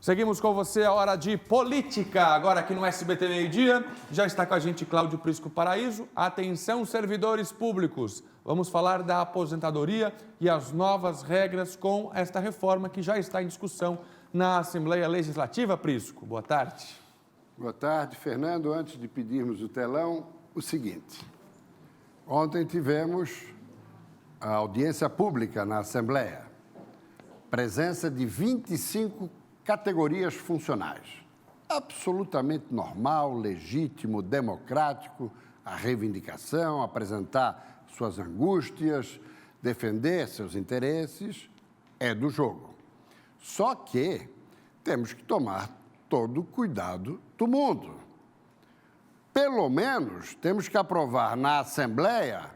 Seguimos com você, a hora de política. Agora aqui no SBT Meio-Dia, já está com a gente Cláudio Prisco Paraíso. Atenção, servidores públicos. Vamos falar da aposentadoria e as novas regras com esta reforma que já está em discussão na Assembleia Legislativa. Prisco, boa tarde. Boa tarde, Fernando. Antes de pedirmos o telão, o seguinte. Ontem tivemos a audiência pública na Assembleia. Presença de 25 categorias funcionais. Absolutamente normal, legítimo, democrático, a reivindicação, apresentar suas angústias, defender seus interesses, é do jogo. Só que temos que tomar todo o cuidado do mundo. Pelo menos temos que aprovar na Assembleia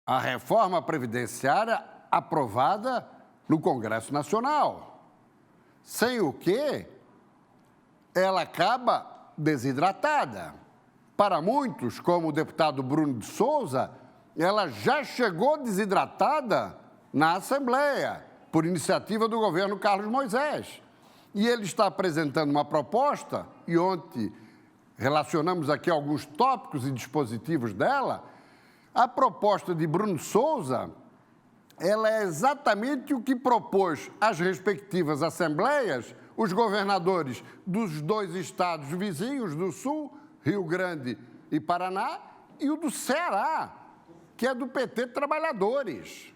a reforma previdenciária aprovada no Congresso Nacional. Sem o que, ela acaba desidratada. Para muitos, como o deputado Bruno de Souza, ela já chegou desidratada na Assembleia, por iniciativa do governo Carlos Moisés. E ele está apresentando uma proposta, e ontem relacionamos aqui alguns tópicos e dispositivos dela. A proposta de Bruno Souza, ela é exatamente o que propôs às respectivas assembleias os governadores dos dois estados vizinhos do Sul, Rio Grande e Paraná, e o do Ceará, que é do PT Trabalhadores.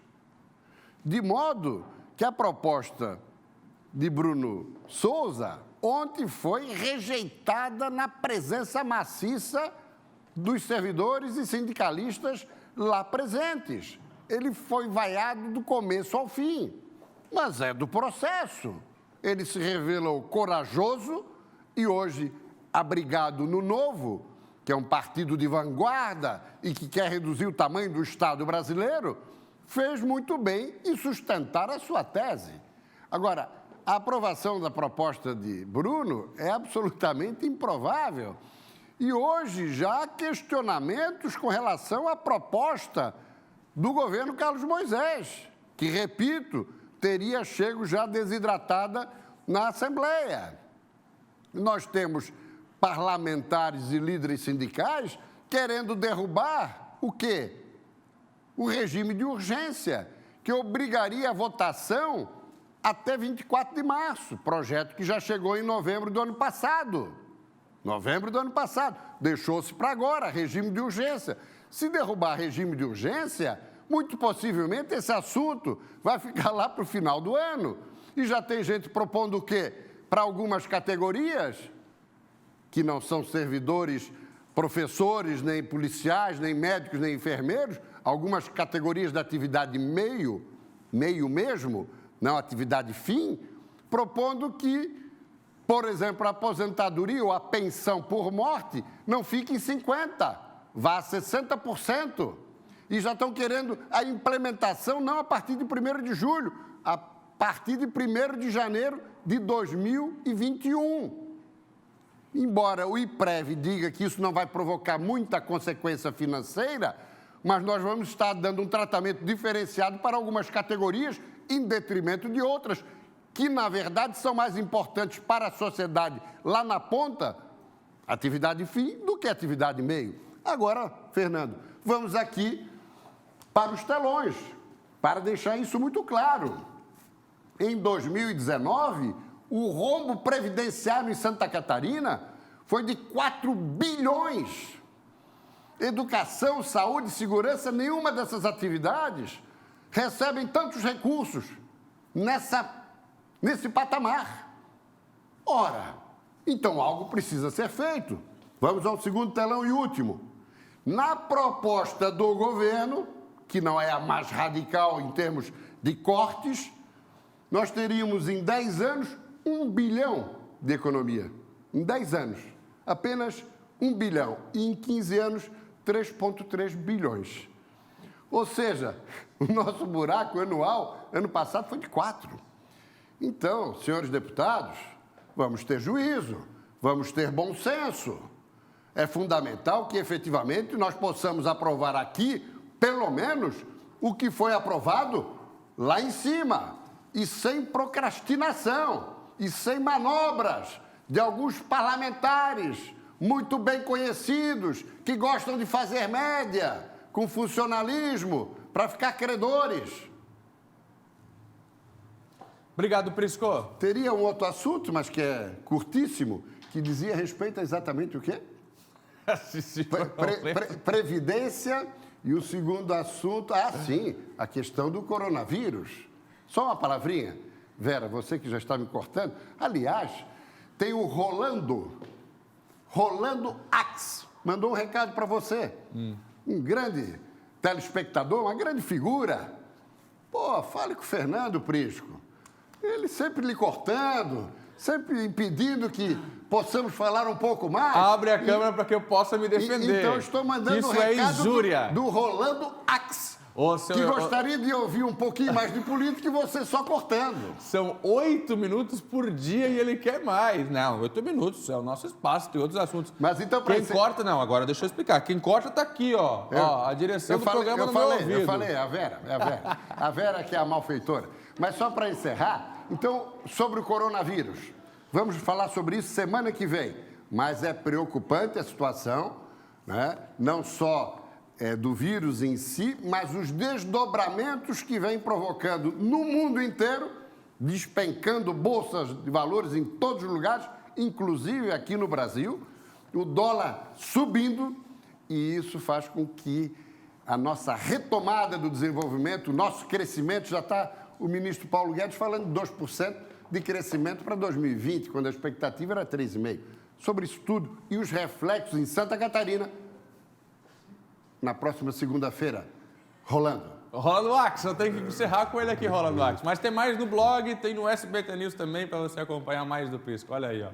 De modo que a proposta de Bruno Souza ontem foi rejeitada na presença maciça dos servidores e sindicalistas lá presentes. Ele foi vaiado do começo ao fim, mas é do processo. Ele se revelou corajoso e hoje, abrigado no Novo, que é um partido de vanguarda e que quer reduzir o tamanho do Estado brasileiro, fez muito bem em sustentar a sua tese. Agora, a aprovação da proposta de Bruno é absolutamente improvável. E hoje já há questionamentos com relação à proposta do governo Carlos Moisés, que, repito, teria chego já desidratada na Assembleia. Nós temos parlamentares e líderes sindicais querendo derrubar o quê? O regime de urgência, que obrigaria a votação até 24 de março, projeto que já chegou em novembro do ano passado. Deixou-se para agora, regime de urgência. Se derrubar regime de urgência, muito possivelmente esse assunto vai ficar lá para o final do ano. E já tem gente propondo o quê? Para algumas categorias, que não são servidores, professores, nem policiais, nem médicos, nem enfermeiros, algumas categorias da atividade meio mesmo, não atividade fim, propondo que, por exemplo, a aposentadoria ou a pensão por morte não fique em 50%, vá a 60%. E já estão querendo a implementação não a partir de 1º de julho, a partir de 1º de janeiro de 2021. Embora o IPREV diga que isso não vai provocar muita consequência financeira, mas nós vamos estar dando um tratamento diferenciado para algumas categorias em detrimento de outras, que, na verdade, são mais importantes para a sociedade lá na ponta, atividade fim, do que atividade meio. Agora, Fernando, vamos aqui para os telões, para deixar isso muito claro. Em 2019, o rombo previdenciário em Santa Catarina foi de 4 bilhões. Educação, saúde, segurança, nenhuma dessas atividades recebem tantos recursos nesse patamar. Ora, então algo precisa ser feito. Vamos ao segundo telão e último. Na proposta do governo, que não é a mais radical em termos de cortes, nós teríamos em 10 anos 1 bilhão de economia. Em 10 anos, apenas 1 bilhão. E em 15 anos, 3,3 bilhões. Ou seja, o nosso buraco anual, ano passado, foi de 4. Então, senhores deputados, vamos ter juízo, vamos ter bom senso. É fundamental que, efetivamente, nós possamos aprovar aqui, pelo menos, o que foi aprovado lá em cima. e sem procrastinação e sem manobras de alguns parlamentares muito bem conhecidos que gostam de fazer média com funcionalismo para ficar credores. Obrigado, Prisco. Teria um outro assunto, mas que é curtíssimo, que dizia respeito a exatamente o quê? Previdência e o segundo assunto, sim, a questão do coronavírus. Só uma palavrinha, Vera, você que já está me cortando. Aliás, tem o Rolando Ax, mandou um recado para você. Um grande telespectador, uma grande figura. Pô, fale com o Fernando Prisco. Ele sempre lhe cortando, sempre impedindo que possamos falar um pouco mais. Abre a câmera para que eu possa me defender. Então, estou mandando Isso um recado injúria. do Rolando Ax, que gostaria de ouvir um pouquinho mais de política e você só cortando. São 8 minutos por dia e ele quer mais. Não, 8 minutos é o nosso espaço, tem outros assuntos. Mas então, quem corta, não, agora deixa eu explicar. Quem corta está aqui, ó. A direção do programa no meu ouvido. Eu falei, a Vera. A Vera que é a malfeitora. Mas só para encerrar, então, sobre o coronavírus. Vamos falar sobre isso semana que vem. Mas é preocupante a situação, né? Não só do vírus em si, mas os desdobramentos que vem provocando no mundo inteiro, despencando bolsas de valores em todos os lugares, inclusive aqui no Brasil, o dólar subindo, e isso faz com que a nossa retomada do desenvolvimento, o nosso crescimento, já está o ministro Paulo Guedes falando de 2% de crescimento para 2020, quando a expectativa era 3,5%. Sobre isso tudo e os reflexos em Santa Catarina, na próxima segunda-feira. Rolando Ax, eu tenho que encerrar com ele aqui, Rolando Ax. Mas tem mais no blog, tem no SBT News também, para você acompanhar mais do Prisco. Olha aí, ó.